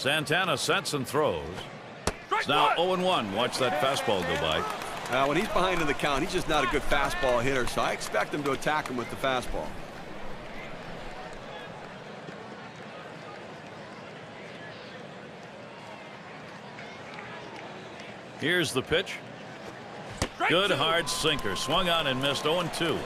Santana sets and throws. It's now 0-1. Watch that fastball go by. When he's behind in the count, he's just not a good fastball hitter, so I expect him to attack him with the fastball. Here's the pitch. Good hard sinker. Swung on and missed. 0-2.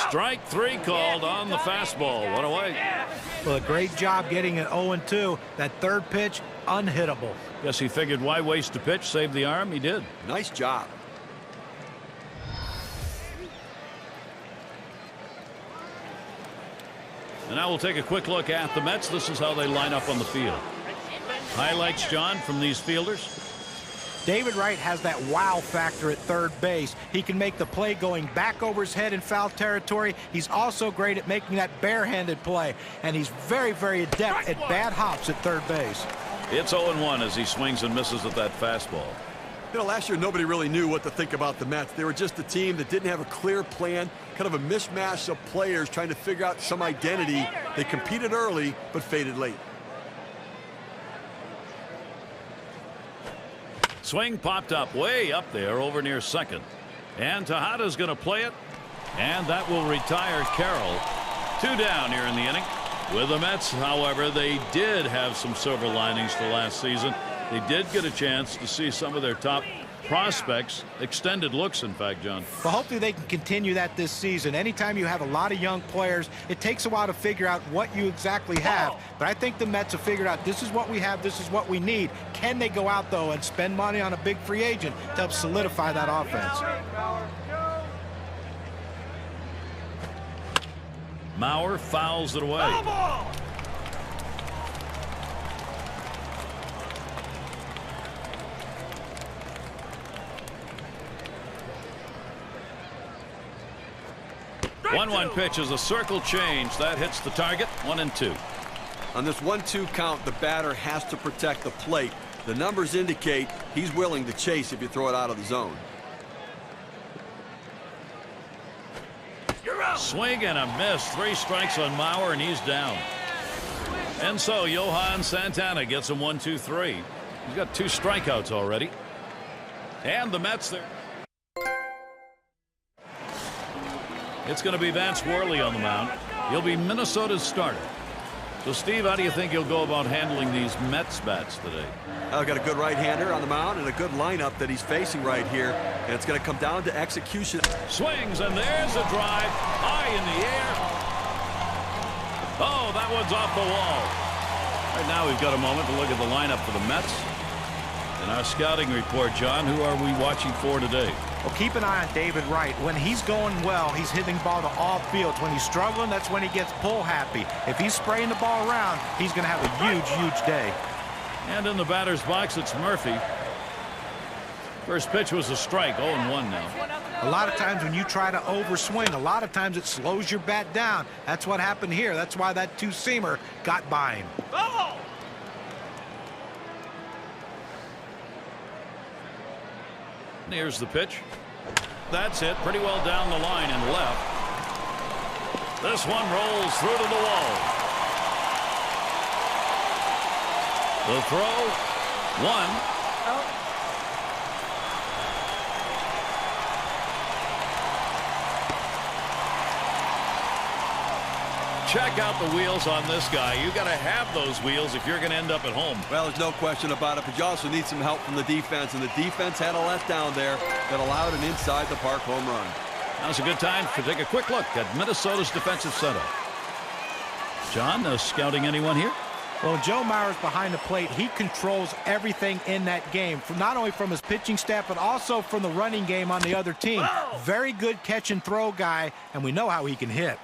Strike 3 called on the fastball. One away. Well, a great job getting an 0-2. That third pitch, unhittable. Guess he figured, why waste a pitch? Save the arm. He did. Nice job. And now we'll take a quick look at the Mets. This is how they line up on the field. Highlights, John, from these fielders. David Wright has that wow factor at third base. He can make the play going back over his head in foul territory. He's also great at making that barehanded play. And he's very, very adept at bad hops at third base. It's 0-1 as he swings and misses at that fastball. You know, last year nobody really knew what to think about the Mets. They were just a team that didn't have a clear plan, kind of a mishmash of players trying to figure out some identity. They competed early, but faded late. Swing popped up way up there over near second. And Tejada's going to play it. And that will retire Carroll. 2 down here in the inning. With the Mets, however, they did have some silver linings to last season. They did get a chance to see some of their top prospects, extended looks, in fact, John. Well, hopefully they can continue that this season. Anytime you have a lot of young players, it takes a while to figure out what you exactly have. But I think the Mets have figured out this is what we have, this is what we need. Can they go out, though, and spend money on a big free agent to help solidify that offense? Mauer fouls it away. 1-1 pitch is a circle change. That hits the target. 1-2. On this 1-2 count, the batter has to protect the plate. The numbers indicate he's willing to chase if you throw it out of the zone. Swing and a miss. 3 strikes on Mauer, and he's down. And so Johan Santana gets him 1-2-3. He's got 2 strikeouts already. And the Mets there. It's going to be Vance Worley on the mound. He'll be Minnesota's starter. So, Steve, how do you think he'll go about handling these Mets bats today? I've got a good right-hander on the mound and a good lineup that he's facing right here. And it's going to come down to execution. Swings, and there's a drive high in the air. Oh, that one's off the wall. Right now we've got a moment to look at the lineup for the Mets. In our scouting report, John, who are we watching for today? Well, keep an eye on David Wright. When he's going well, he's hitting the ball to all fields. When he's struggling, that's when he gets pull happy. If he's spraying the ball around, he's going to have a huge, huge day. And in the batter's box, it's Murphy. First pitch was a strike. 0-1 now. A lot of times when you try to overswing, a lot of times it slows your bat down. That's what happened here. That's why that 2-seamer got by him. Oh! Here's the pitch. That's it. Pretty well down the line and left. This one rolls through to the wall. The throw. 1. Check out the wheels on this guy. You got to have those wheels if you're going to end up at home. Well, there's no question about it, but you also need some help from the defense, and the defense had a letdown there that allowed an inside-the-park home run. Now's a good time to take a quick look at Minnesota's defensive setup. John, scouting anyone here? Well, Joe Mauer's behind the plate. He controls everything in that game, not only from his pitching staff, but also from the running game on the other team. Very good catch-and-throw guy, and we know how he can hit.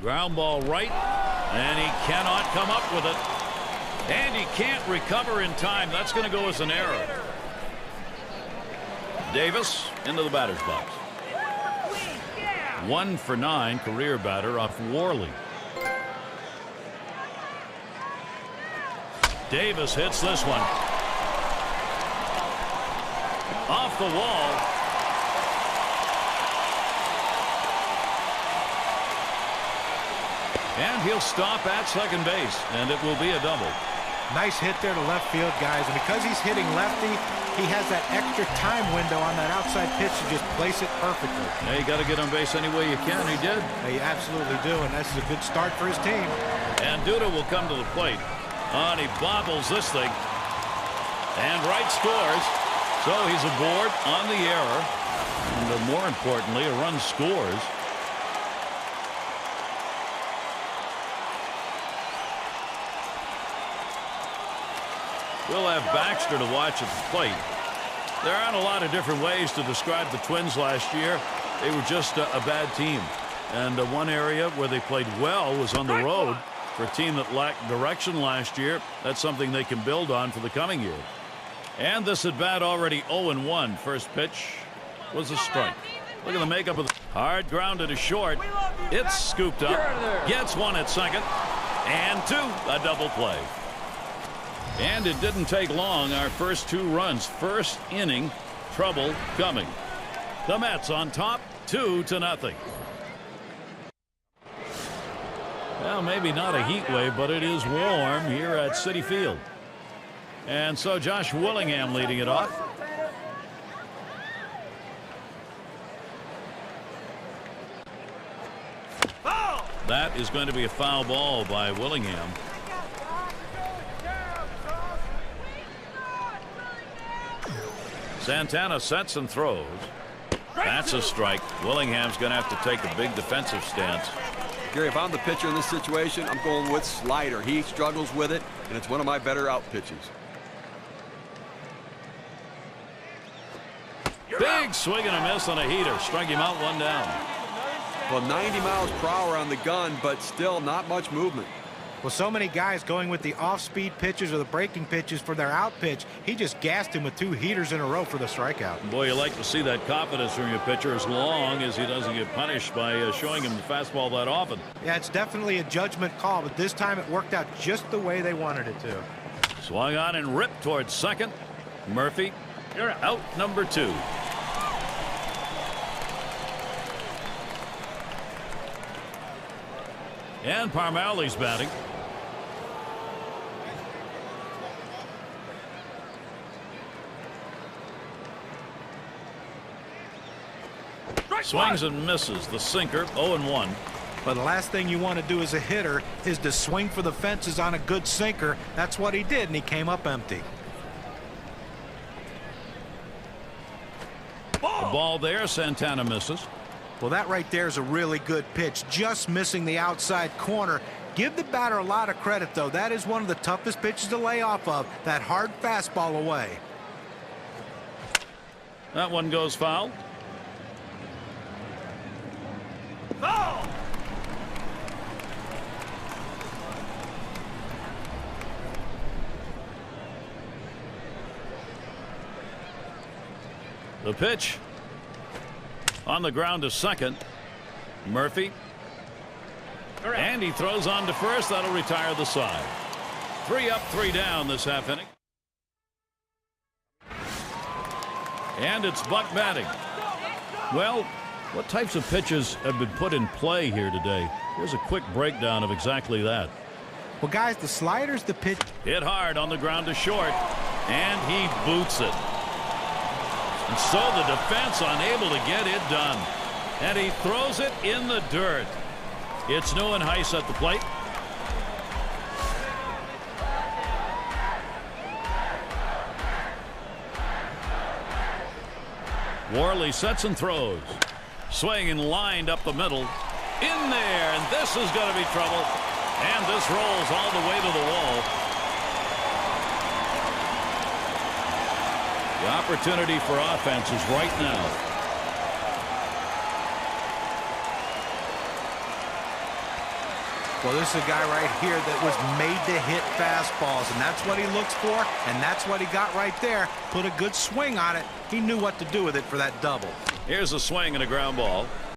Ground ball right, and he cannot come up with it. And he can't recover in time. That's going to go as an error. Davis into the batter's box. 1 for 9, career batter off Worley. Davis hits this one. Off the wall. And he'll stop at second base, and it will be a double. Nice hit there to left field, guys. And because he's hitting lefty, he has that extra time window on that outside pitch to just place it perfectly. Yeah, you got to get on base any way you can. He did. They absolutely do, and this is a good start for his team. And Duda will come to the plate. And he bobbles this thing. And right scores. So he's aboard on the error. And more importantly, a run scores. We'll have Baxter to watch at the plate. There aren't a lot of different ways to describe the Twins last year. They were just a bad team. And one area where they played well was on the road. For a team that lacked direction last year, that's something they can build on for the coming year. And this at bat already 0-1. First pitch was a strike. Look at the makeup of the hard grounded to short. It's scooped up. Gets one at second. And two. A double play. And it didn't take long. Our first two runs. First inning. Trouble coming. The Mets on top. 2-0. Well, maybe not a heat wave, but it is warm here at Citi Field. And so Josh Willingham leading it off. That is going to be a foul ball by Willingham. Santana sets and throws. That's a strike. Willingham's going to have to take a big defensive stance. Gary, if I'm the pitcher in this situation, I'm going with slider. He struggles with it, and it's one of my better out pitches. Big swing and a miss on a heater. Struck him out, one down. Well, 90 miles per hour on the gun, but still not much movement. Well, so many guys going with the off-speed pitches or the breaking pitches for their out pitch. He just gassed him with two heaters in a row for the strikeout. Boy, you like to see that confidence from your pitcher as long as he doesn't get punished by showing him the fastball that often. Yeah, it's definitely a judgment call, but this time it worked out just the way they wanted it to. Swung on and ripped towards second. Murphy, you're out number 2. And Parmali's batting. Swings and misses. The sinker, 0-1. But the last thing you want to do as a hitter is to swing for the fences on a good sinker. That's what he did, and he came up empty. The ball there. Santana misses. Well, that right there is a really good pitch. Just missing the outside corner. Give the batter a lot of credit, though. That is one of the toughest pitches to lay off of. That hard fastball away. That one goes foul. Foul! The pitch. On the ground to second. Murphy. And he throws on to first. That'll retire the side. 3 up, 3 down this half inning. And it's Buck batting. Well, what types of pitches have been put in play here today? Here's a quick breakdown of exactly that. Well, guys, the slider's the pitch. Hit hard on the ground to short. And he boots it. And so the defense unable to get it done. And he throws it in the dirt. It's Neuenhuis at the plate. Worley sets and throws. Swing and lined up the middle. In there, and this is going to be trouble. And this rolls all the way to the wall. The opportunity for offense is right now. Well, this is a guy right here that was made to hit fastballs, and that's what he looks for, and that's what he got right there. Put a good swing on it. He knew what to do with it for that double. Here's a swing and a ground ball.